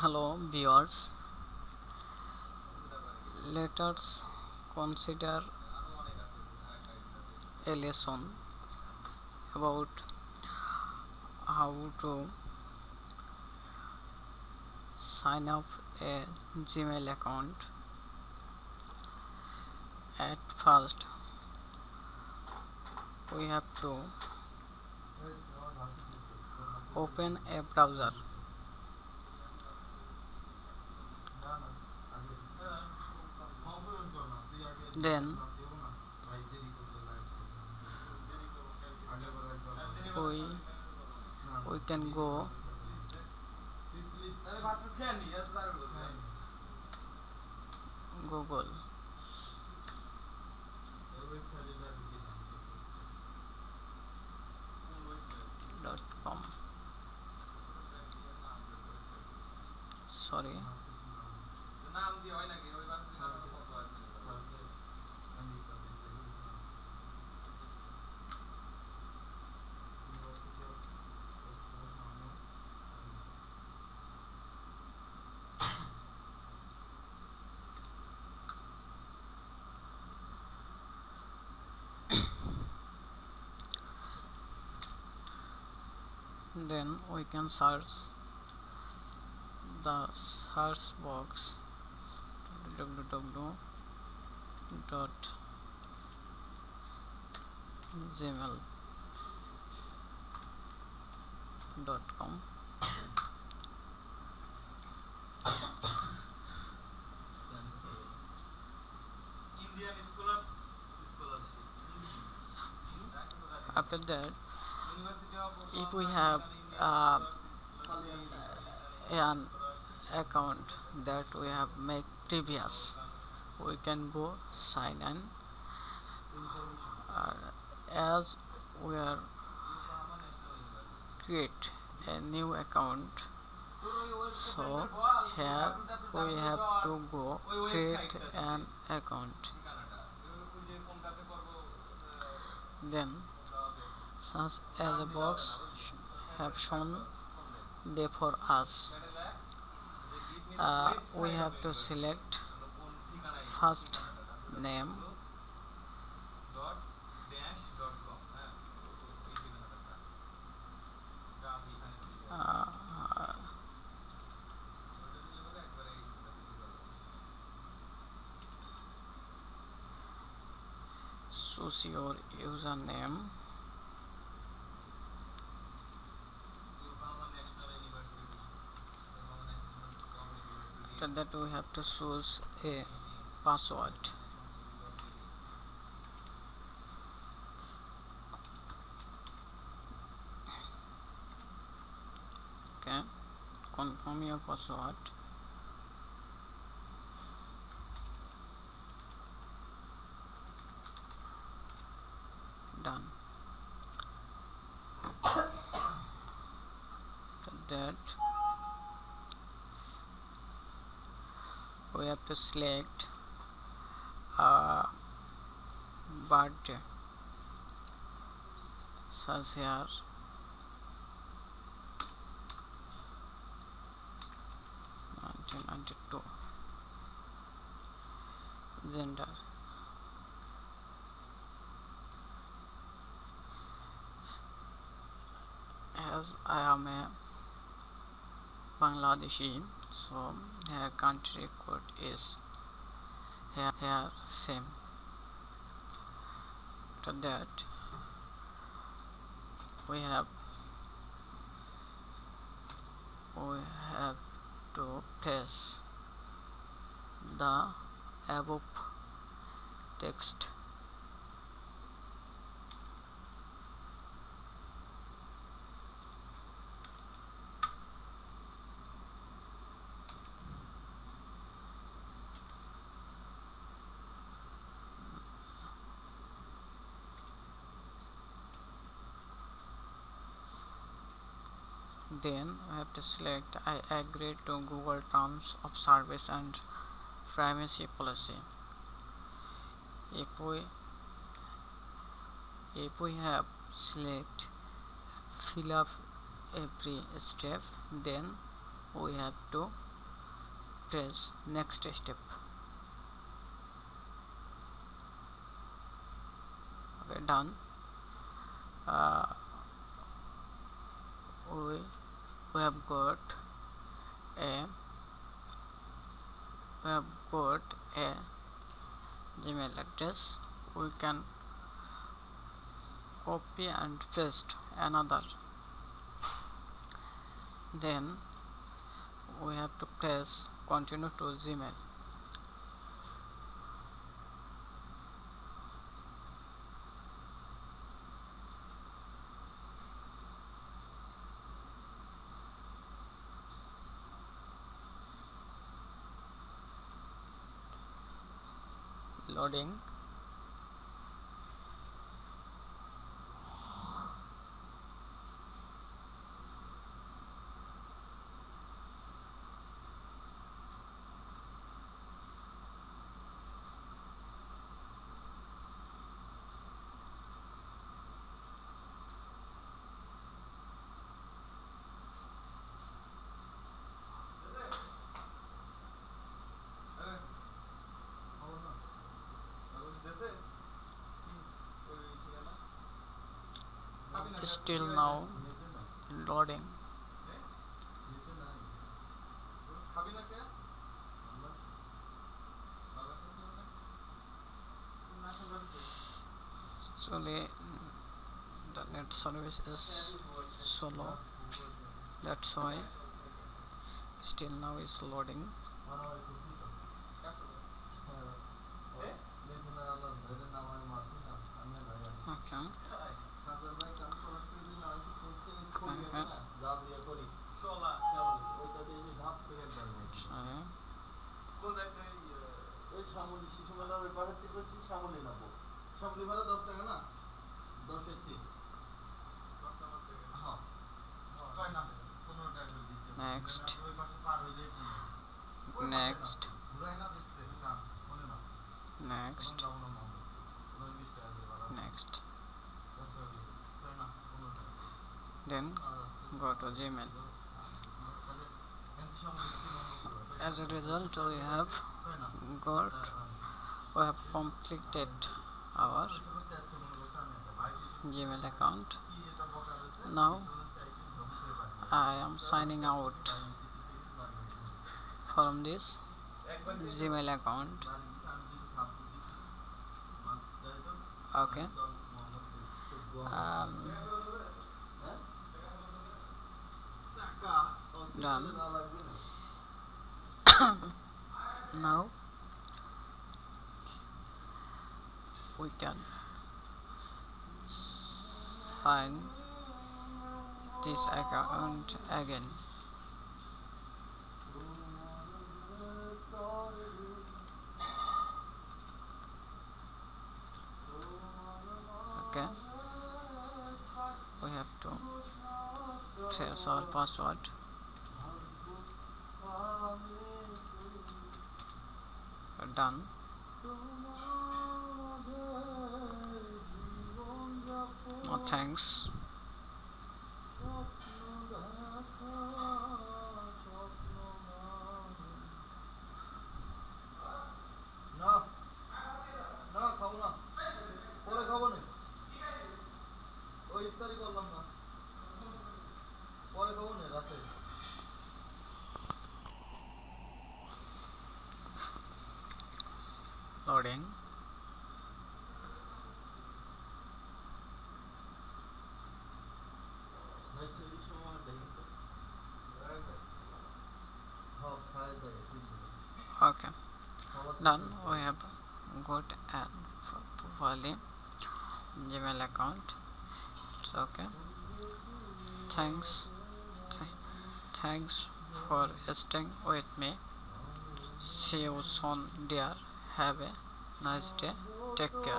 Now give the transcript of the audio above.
Hello viewers, let us consider a lesson about how to sign up a Gmail account. At first we have to open a browser, then we can go google.com. Sorry, then we can search the search box www.gmail.com. After that, if we have an account that we have made previous, we can go sign in. As we are create a new account, so here we have to go create an account. Then such as a box have shown before us. We have to select first name, choose your username, after that we have to choose a password. Okay, confirm your password. Done. After that we have to select birthday, such here 1992. Gender, as I am a Bangladeshi, so here country code is here same. After that we have to paste the above text. Then we have to select I agree to Google Terms of Service and Privacy Policy. If we have select fill up every step, then we have to press next step. Okay, done. We have got a Gmail address. We can copy and paste another. Then we have to press continue to Gmail. Loading. Still now loading. Actually the net service is slow, that's why still now is loading. Okay. Next. Then go to Gmail. As a result, we have completed our Gmail account. Now I am signing out from this Gmail account. Okay. Done. Now we can sign this account again. Okay, we have to trace our password. Done. No thanks. Loading. Okay, done. We have got an properly Gmail account. It's okay. Thanks for staying with me. See you soon, dear. Have a nice day. Take care.